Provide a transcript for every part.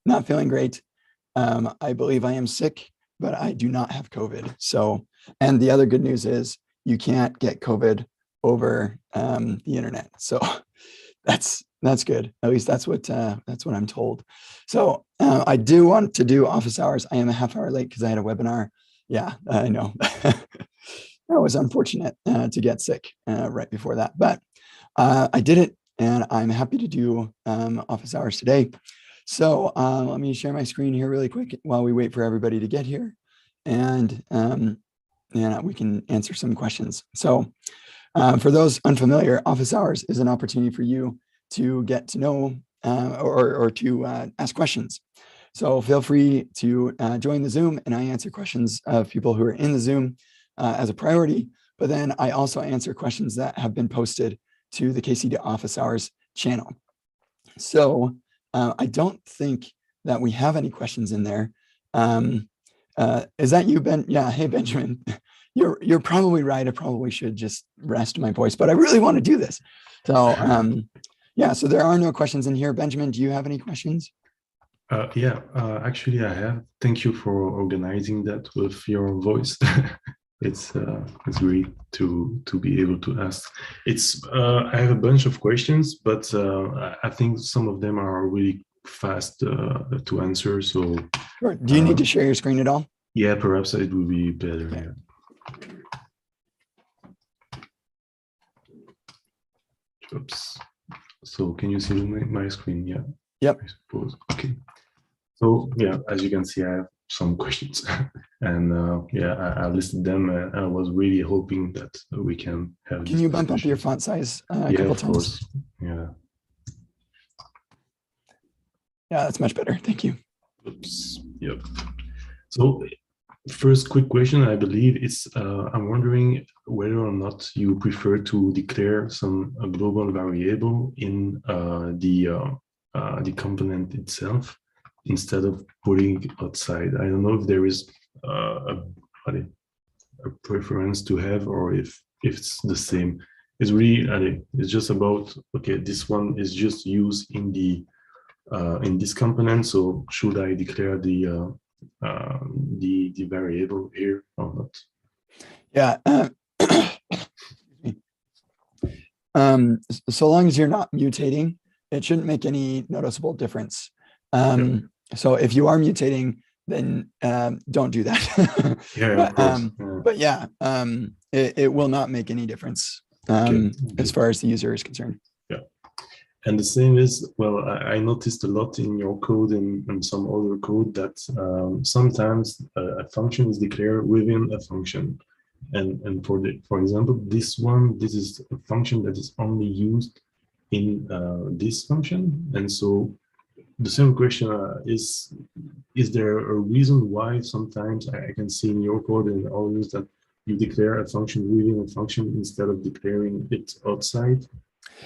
not feeling great. I believe I am sick, but I do not have COVID. So, and the other good news is you can't get COVID over the internet. So that's good. At least that's what I'm told. So I do want to do office hours. I am a half hour late because I had a webinar. Yeah, I know. That was unfortunate to get sick right before that, but I did it, and I'm happy to do office hours today. So let me share my screen here really quick while we wait for everybody to get here, and we can answer some questions. So for those unfamiliar, office hours is an opportunity for you to get to know or to ask questions. So feel free to join the Zoom, and I answer questions of people who are in the Zoom as a priority, but then I also answer questions that have been posted to the KCD Office Hours channel. So I don't think that we have any questions in there. Is that you, Ben? Yeah, hey, Benjamin. You're probably right. I probably should just rest my voice, but I really want to do this. So yeah, so there are no questions in here. Benjamin, do you have any questions? Yeah, actually I have. Thank you for organizing that with your voice. It's great to be able to ask. I have a bunch of questions, but I think some of them are really fast to answer. So sure. Do you need to share your screen at all? Yeah, perhaps it will be better. Okay. Yeah. Oops. So can you see my screen? Yeah. Yep. I suppose. Okay. So yeah, as you can see, I have some questions, and yeah, I listed them, and I was really hoping that we can have. Can you bump up your font size a yeah, couple of times? course. Yeah. Yeah, that's much better. Thank you. Oops. Yep. So first quick question, I believe it's, I'm wondering whether or not you prefer to declare a global variable in the component itself instead of putting it outside. I don't know if there is a preference to have, or if it's the same. It's really, it's just about, okay, this one is just used in this component, so should I declare the variable here or not? Yeah. So long as you're not mutating, it shouldn't make any noticeable difference. So if you are mutating, then don't do that. Yeah, but, of course. But yeah, it will not make any difference as far as the user is concerned. Yeah. And the same is, well, I noticed a lot in your code and some other code that sometimes a function is declared within a function. And for example, this is a function that is only used in this function. And so the same question is there a reason why sometimes I can see in your code and others that you declare a function within a function instead of declaring it outside?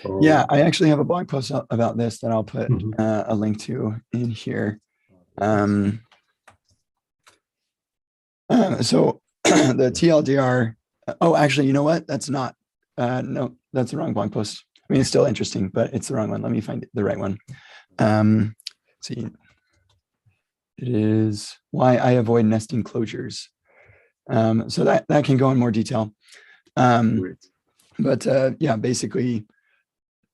Or... Yeah, I actually have a blog post about this that I'll put a link to in here. So the TLDR, oh, actually, you know what? That's not, no, that's the wrong blog post. I mean, it's still interesting, but it's the wrong one. Let me find the right one. See, it is why I avoid nesting closures. So that can go in more detail. But yeah, basically,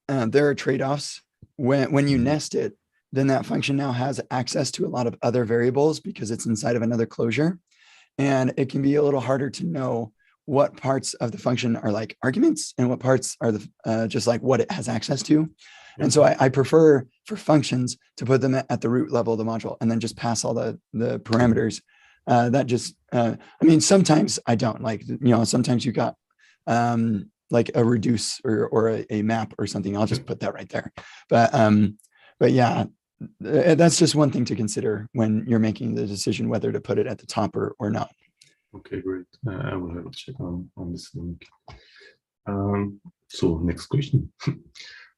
there are trade-offs. When you nest it, then that function now has access to a lot of other variables because it's inside of another closure. And it can be a little harder to know what parts of the function are like arguments and what parts are just like what it has access to. And so I prefer for functions to put them at the root level of the module and then just pass all the parameters. That just, I mean, sometimes I don't sometimes you got like a reduce or a map or something. I'll just put that right there. But yeah, that's just one thing to consider when you're making the decision whether to put it at the top or not. Okay, great. I will have a check on this link. So next question.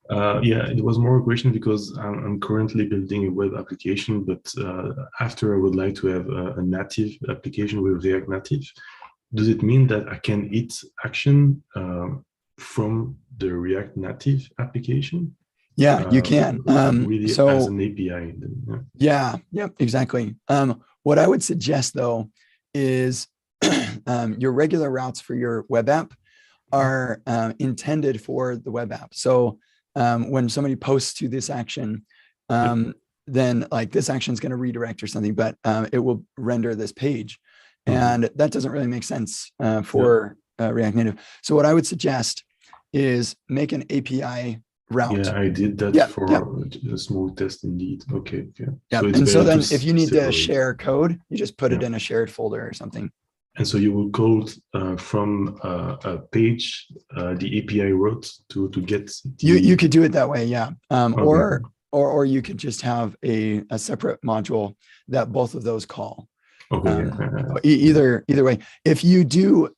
Yeah, it was more a question because I'm currently building a web application, but after I would like to have a native application with React Native. Does it mean that I can hit action from the React Native application? Yeah, you can. really as So an API. yep, exactly. What I would suggest though is your regular routes for your web app are intended for the web app. So when somebody posts to this action, then like this action is going to redirect or something, but it will render this page. And that doesn't really make sense for React Native. So what I would suggest is make an API route. Yeah, I did that for a small test indeed. Okay. Yeah. Yeah. So it's and so better then to if you need to separate. share code, you just put it in a shared folder or something. And so you will code from a page the API route to get the... You could do it that way, yeah. Okay. Or you could just have a separate module that both of those call. Okay. Either way, if you do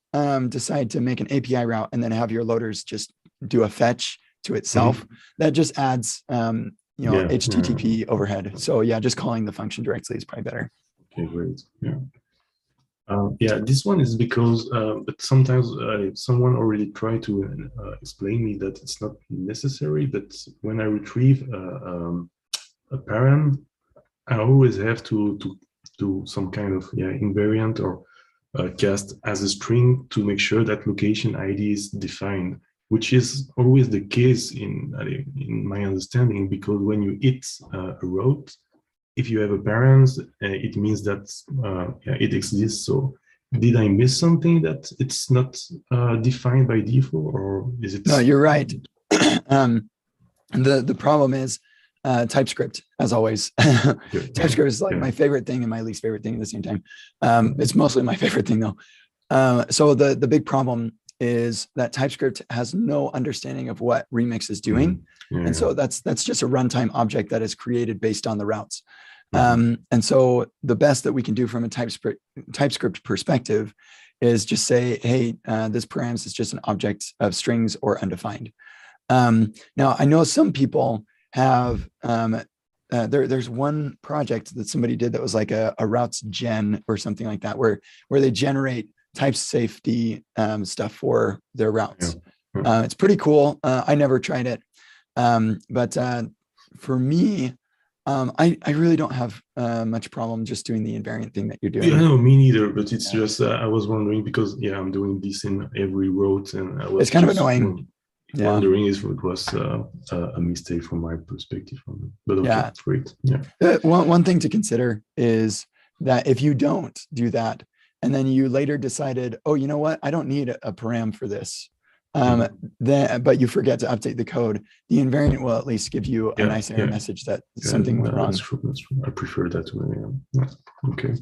decide to make an API route and then have your loaders just do a fetch to itself, that just adds HTTP overhead. So yeah, just calling the function directly is probably better. Okay, great. Yeah, this one is because, but sometimes someone already tried to explain me that it's not necessary, but when I retrieve a parent, I always have to do some kind of invariant or cast as a string to make sure that location ID is defined, which is always the case in my understanding, because when you hit a route, if you have a parent, it means that it exists. So did I miss something that it's not defined by default, or is it? No, you're right. The problem is TypeScript, as always. TypeScript is like my favorite thing and my least favorite thing at the same time. It's mostly my favorite thing though. So the big problem is that TypeScript has no understanding of what Remix is doing. And so that's just a runtime object that is created based on the routes. And so the best that we can do from a TypeScript perspective is just say, hey, this params is just an object of strings or undefined. Now, I know some people have, there's one project that somebody did that was like a routes gen or something like that, where they generate type safety stuff for their routes. It's pretty cool. I never tried it. But for me, I really don't have much problem just doing the invariant thing that you're doing. Yeah, no, me neither. But it's just I was wondering because I'm doing this in every road, and I was it's kind of annoying. Wondering if it was a mistake from my perspective. But okay, great. Yeah. One thing to consider is that if you don't do that, and then you later decided, oh, you know what, I don't need a param for this. But you forget to update the code, the invariant will at least give you a nice error message that something went wrong. That's true. I prefer that way. Okay.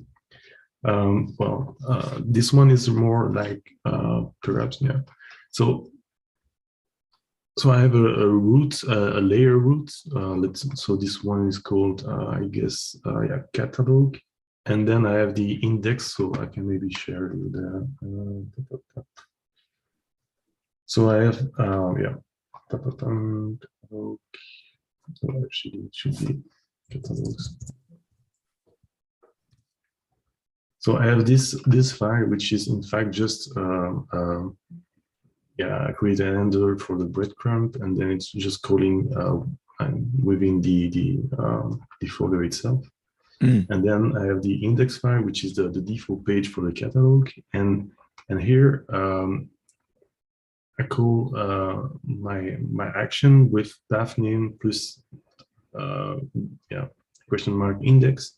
Well, this one is more like perhaps So I have a root, a layer root. So this one is called I guess catalog, and then I have the index. So I can maybe share with that. So I have catalog. Actually, it should be catalogs. So I have this file, which is in fact just create an handler for the breadcrumb, and then it's just calling within the folder itself. And then I have the index file, which is the default page for the catalog, and here I call my action with path name plus question mark index,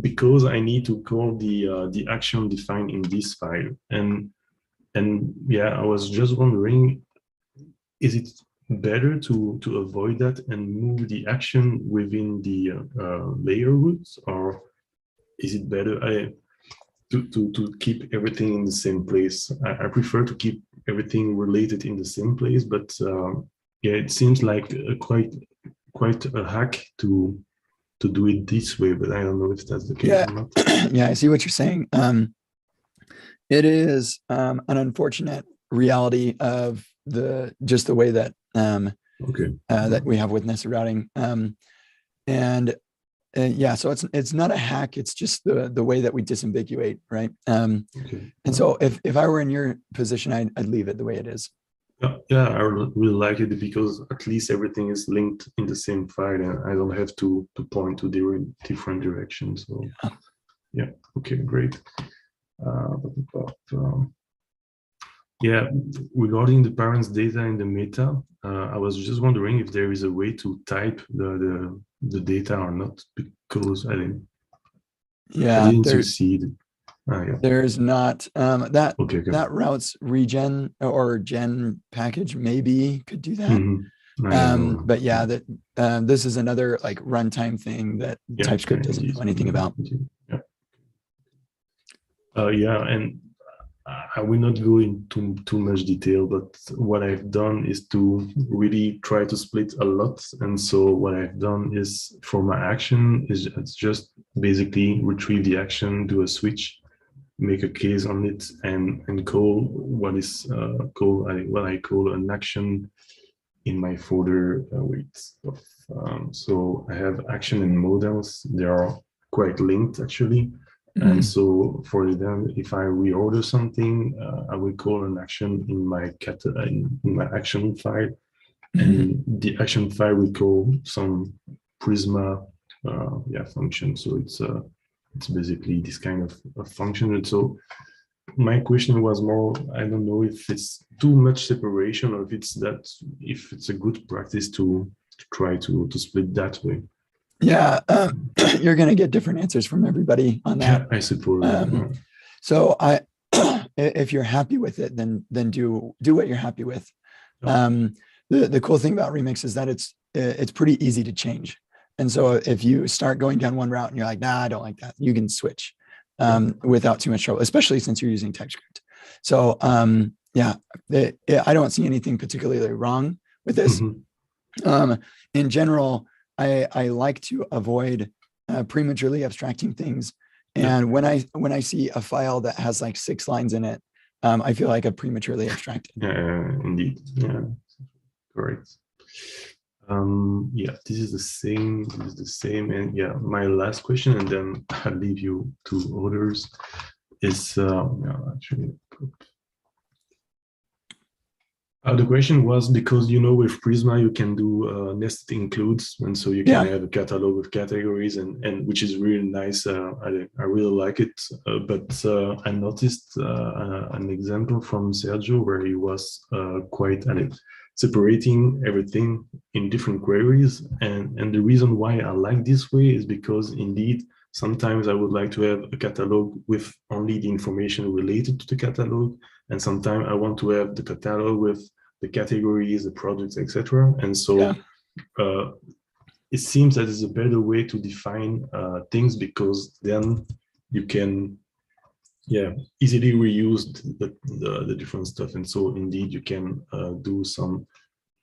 because I need to call the action defined in this file. And I was just wondering, is it better to avoid that and move the action within the layer roots, or is it better to keep everything in the same place? I prefer to keep everything related in the same place, but it seems like quite a hack to do it this way, but I don't know if that's the case or not. Yeah, I see what you're saying. It is an unfortunate reality of the way that that we have with nested routing. So it's not a hack, it's just the way that we disambiguate, right? And so if I were in your position, I'd leave it the way it is. Yeah, I really like it because at least everything is linked in the same file, and I don't have to point to different directions. So yeah, okay, great. But, yeah, regarding the parents' data in the meta, I was just wondering if there is a way to type the data or not, because I Yeah, didn't succeed. Yeah. there's not that Okay. Okay. that routes regen or gen package maybe could do that. Mm-hmm. Yeah. But yeah, that this is another like runtime thing that Yeah. Yeah. TypeScript doesn't Indeed. know anything about. Indeed. Yeah. Yeah, and I will not go into too much detail, but what I've done is to really try to split a lot. And so what I've done is for my action is it's just basically retrieve the action, do a switch, make a case on it, and call what is what I call an action in my folder. Wait, so I have action and models. They are quite linked actually. And Mhm. so for them, if I reorder something, I will call an action in in my action file, Mhm. and the action file will call some Prisma function. So it's basically this kind of function. And so my question was more, I don't know if it's too much separation or if it's a good practice to try to split that way. Yeah, you're going to get different answers from everybody on that. Yeah, I suppose. Um, so if you're happy with it, then do what you're happy with. Yeah. The cool thing about Remix is that it's pretty easy to change. And so if you start going down one route and you're like, nah, I don't like that, you can switch without too much trouble, especially since you're using TypeScript. So yeah, I don't see anything particularly wrong with this. Mhm. In general, I like to avoid prematurely abstracting things. Yeah. And when I see a file that has like 6 lines in it, I feel like I prematurely abstracted. Indeed. Yeah, correct. Yeah, this is the same. This is the same. And yeah, my last question, and then I'll leave you to others, is yeah, actually. The question was because with Prisma you can do nested includes, and so you can Yeah. have a catalog of categories, and which is really nice. I really like it. But I noticed an example from Sergio where he was quite separating everything in different queries, and the reason why I like this way is because indeed sometimes I would like to have a catalog with only the information related to the catalog, and sometimes I want to have the catalog with the categories, the products, etc. And Yeah. so it seems that it's a better way to define things, because then you can easily reuse the different stuff. And so indeed you can do some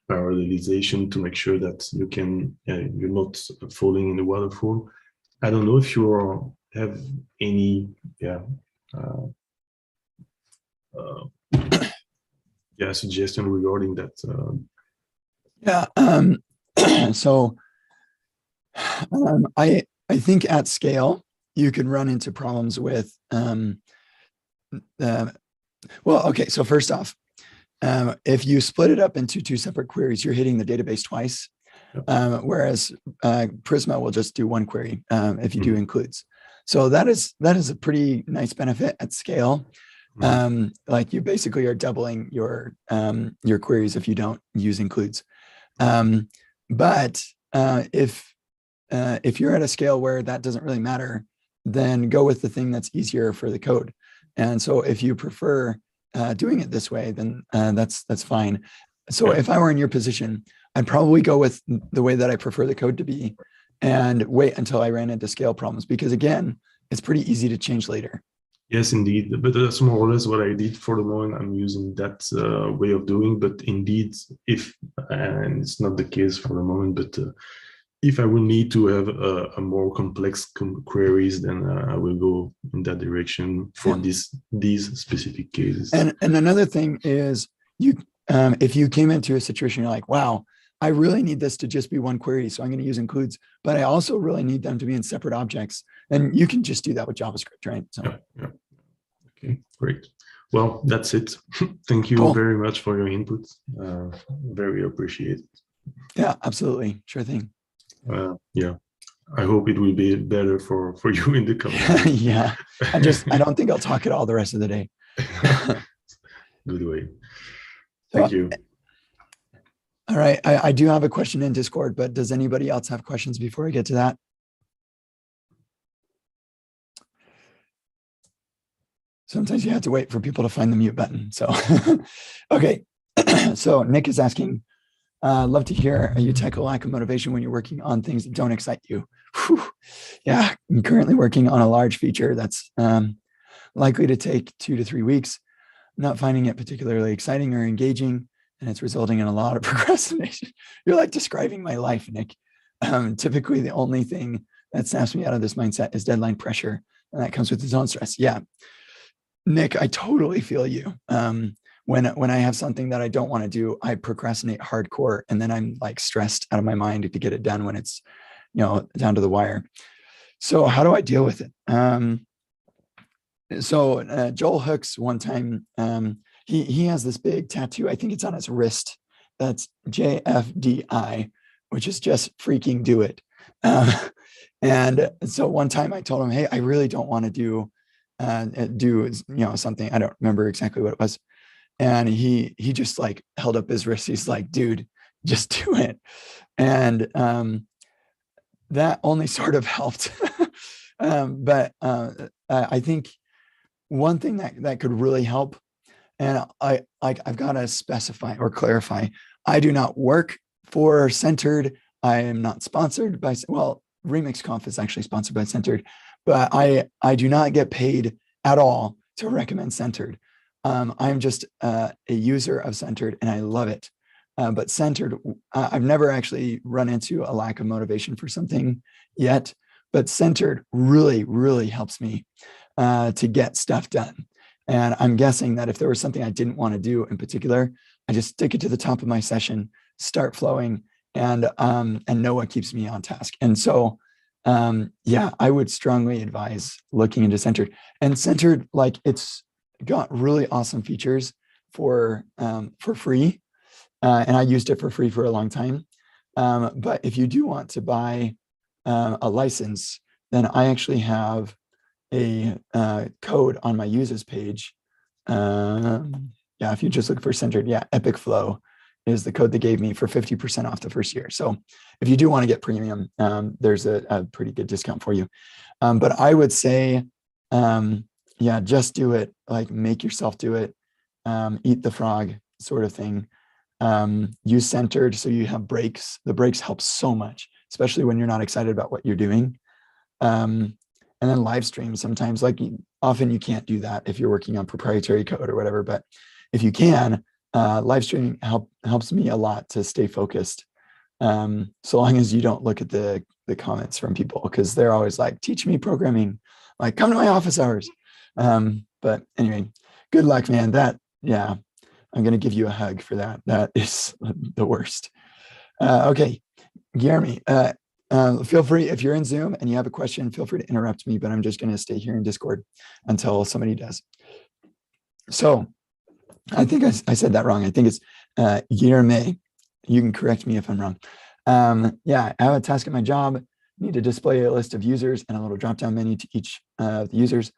parallelization to make sure that you're not falling in the waterfall. I don't know if you have any uh, suggestion regarding that. Yeah. So I think at scale you could run into problems with well, okay. So first off, if you split it up into 2 separate queries, you're hitting the database twice. Whereas Prisma will just do 1 query if you do includes. So that is a pretty nice benefit at scale. Like you basically are doubling your queries if you don't use includes. But if you're at a scale where that doesn't really matter, then go with the thing that's easier for the code. And so if you prefer doing it this way, then that's fine. So if I were in your position, I'd probably go with the way that I prefer the code to be and wait until I ran into scale problems, because again, it's pretty easy to change later. Yes, indeed. But that's more or less what I did for the moment. I'm using that way of doing. But indeed, and it's not the case for the moment, but if I will need to have a more complex queries, then I will go in that direction for these specific cases. And another thing is if you came into a situation, you're like, wow, I really need this to just be 1 query, so I'm going to use includes, but I also really need them to be in separate objects. And you can just do that with JavaScript, right? So yeah. Okay, great. Well, that's it. Thank you Cool. very much for your input. Very appreciated. Yeah, absolutely. Sure thing. Yeah, I hope it will be better for you in the coming days. Yeah. I don't think I'll talk at all the rest of the day. Good way. Thank So, you. all right. I do have a question in Discord, but does anybody else have questions before I get to that? Sometimes you have to wait for people to find the mute button. So, okay. So Nick is asking, love to hear you tackle lack of motivation when you're working on things that don't excite you. Whew. Yeah, I'm currently working on a large feature that's likely to take 2 to 3 weeks. I'm not finding it particularly exciting or engaging, and it's resulting in a lot of procrastination. You're like describing my life, Nick. Typically, the only thing that snaps me out of this mindset is deadline pressure, and that comes with its own stress. Yeah, Nick, I totally feel you. When I have something that I don't want to do, I procrastinate hardcore, and then I'm like stressed out of my mind to get it done when it's, down to the wire. So how do I deal with it? So Joel Hooks one time, he has this big tattoo. I think it's on his wrist. That's JFDI, which is just freaking do it. And so one time I told him, hey, I really don't want to do something. I don't remember exactly what it was. And he just like held up his wrist. He's like, dude, just do it. And that only sort of helped. But I think one thing that could really help, and I've got to specify or clarify, I do not work for Centered. I am not sponsored by, well, RemixConf is actually sponsored by Centered, but I do not get paid at all to recommend Centered. I'm just a user of Centered and I love it. But Centered, I've never actually run into a lack of motivation for something yet, but Centered really, really helps me to get stuff done. And I'm guessing that if there was something I didn't want to do in particular, I just stick it to the top of my session, start flowing, and know what keeps me on task. And so, yeah, I would strongly advise looking into Centered. And Centered, like, it's got really awesome features for free, and I used it for free for a long time. But if you do want to buy a license, then I actually have a code on my users page. Yeah, if you just look for Centered, yeah, Epic Flow is the code they gave me for 50% off the first year. So if you do want to get premium, there's a pretty good discount for you. But I would say, yeah, just do it, like make yourself do it, eat the frog sort of thing. Use Centered so you have breaks. The breaks help so much, especially when you're not excited about what you're doing. And then live stream sometimes, like often you can't do that if you're working on proprietary code or whatever, but if you can, live streaming helps me a lot to stay focused. So long as you don't look at the comments from people, because they're always like, teach me programming, like come to my office hours. But anyway, good luck, man. Yeah, I'm going to give you a hug for that. That is the worst. Okay, Guillermo, feel free, if you're in Zoom and you have a question, feel free to interrupt me, but I'm just going to stay here in Discord until somebody does. So I think I said that wrong. I think it's Guillermo. You can correct me if I'm wrong. Yeah, I have a task at my job. Need to display a list of users and a little drop-down menu to each of the users.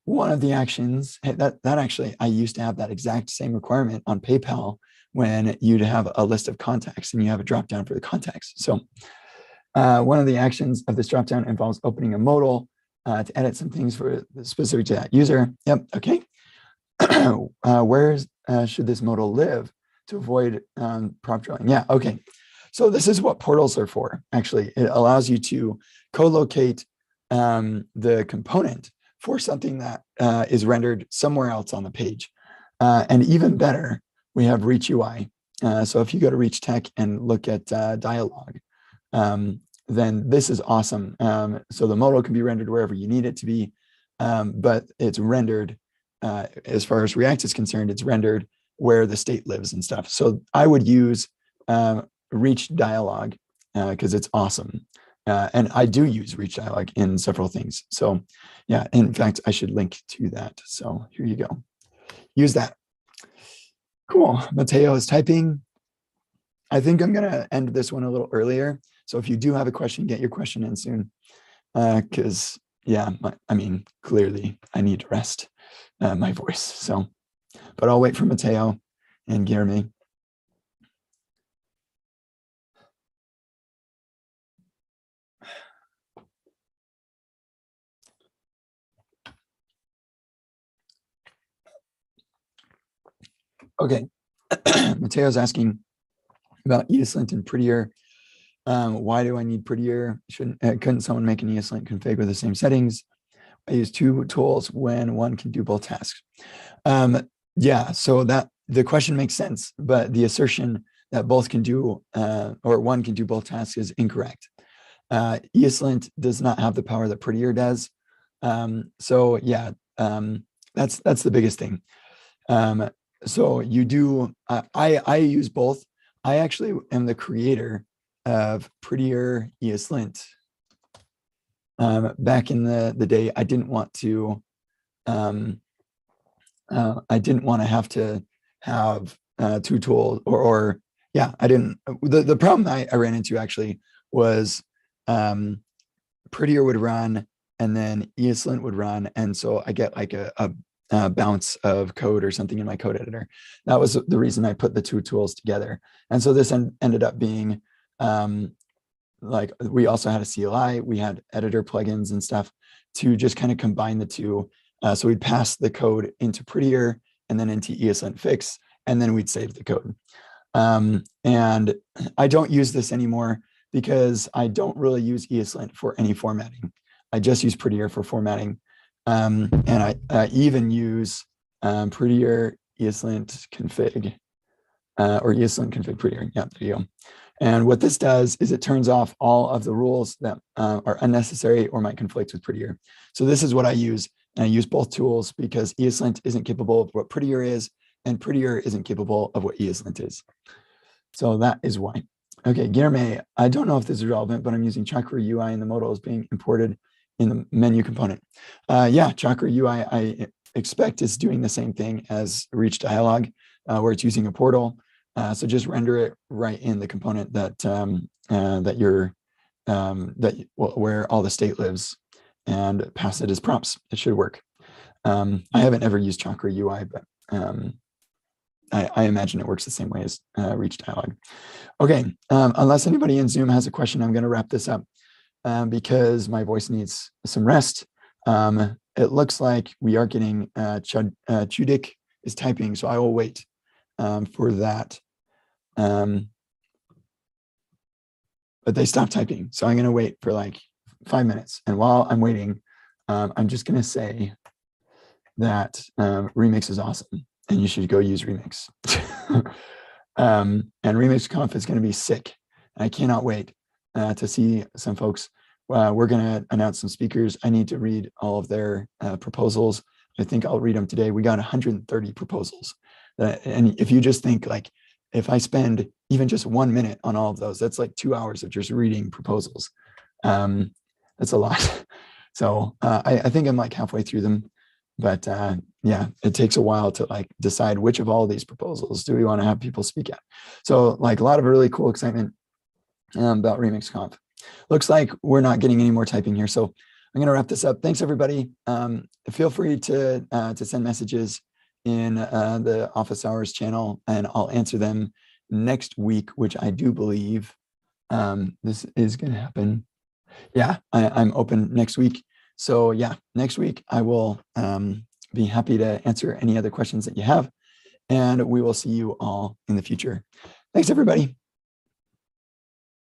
One of the actions, that actually, I used to have that exact same requirement on PayPal when you'd have a list of contacts and you have a drop-down for the contacts. So one of the actions of this dropdown involves opening a modal to edit some things for specific to that user. Yep, okay. Where should this modal live to avoid prop drilling? Yeah, okay. So this is what portals are for, actually. It allows you to co-locate the component for something that is rendered somewhere else on the page. And even better, we have Reach UI. So if you go to Reach Tech and look at dialogue, then this is awesome. So the modal can be rendered wherever you need it to be, but it's rendered, as far as React is concerned, it's rendered where the state lives and stuff. So I would use Reach Dialogue because it's awesome. And I do use Reach Dialogue in several things. So yeah, in fact, I should link to that. So here you go. use that. Cool. Mateo is typing. I think I'm going to end this one a little earlier. So if you do have a question, get your question in soon. Because, yeah, I mean, clearly I need to rest my voice. So, but I'll wait for Mateo and Guilherme. Okay. Mateo's asking about ESLint and Prettier. Why do I need Prettier? Couldn't someone make an ESLint config with the same settings? I use two tools when one can do both tasks. Yeah, so that the question makes sense, but the assertion that both can do or one can do both tasks is incorrect. ESLint does not have the power that Prettier does. So yeah, that's the biggest thing. So you do, I use both. I actually am the creator of Prettier ESLint. Back in the day, I didn't want to have to have two tools or yeah, I didn't. The problem I ran into actually was Prettier would run and then ESLint would run. And so I get like a bounce of code or something in my code editor. That was the reason I put the two tools together. And so this ended up being like we also had a CLI, we had editor plugins and stuff to just kind of combine the two. So we'd pass the code into Prettier and then into ESLint fix, and then we'd save the code. And I don't use this anymore because I don't really use ESLint for any formatting. I just use Prettier for formatting. And I even use Prettier ESLint config or ESLint config Prettier. Yeah, there you go. And what this does is it turns off all of the rules that are unnecessary or might conflict with Prettier. So this is what I use. And I use both tools because ESLint isn't capable of what Prettier is, and Prettier isn't capable of what ESLint is. So that is why. Okay, Guilherme, I don't know if this is relevant, but I'm using Chakra UI and the modal is being imported in the menu component. Yeah, Chakra UI, I expect is doing the same thing as Reach Dialog, where it's using a portal. So just render it right in the component that where all the state lives, and pass it as prompts. It should work. I haven't ever used Chakra UI, but I imagine it works the same way as Reach Dialog. Okay, unless anybody in Zoom has a question, I'm going to wrap this up because my voice needs some rest. It looks like we are getting Chudik is typing, so I will wait for that. But they stopped typing, so I'm going to wait for like 5 minutes. And while I'm waiting, I'm just going to say that Remix is awesome, and you should go use Remix. And Remix Conf is going to be sick. I cannot wait to see some folks. We're going to announce some speakers. I need to read all of their proposals. I think I'll read them today. We got 130 proposals. And if you just think like, if I spend even just 1 minute on all of those, that's like 2 hours of just reading proposals. That's a lot. So I think I'm like halfway through them. But yeah, it takes a while to like decide which of all these proposals do we want to have people speak at. So like a lot of really cool excitement about Remix Conf. Looks like we're not getting any more typing here. So I'm going to wrap this up. Thanks, everybody. Feel free to send messages in the Office Hours channel, and I'll answer them next week, which I do believe this is going to happen. Yeah, I'm open next week. So yeah, next week I will be happy to answer any other questions that you have, and we will see you all in the future. Thanks, everybody.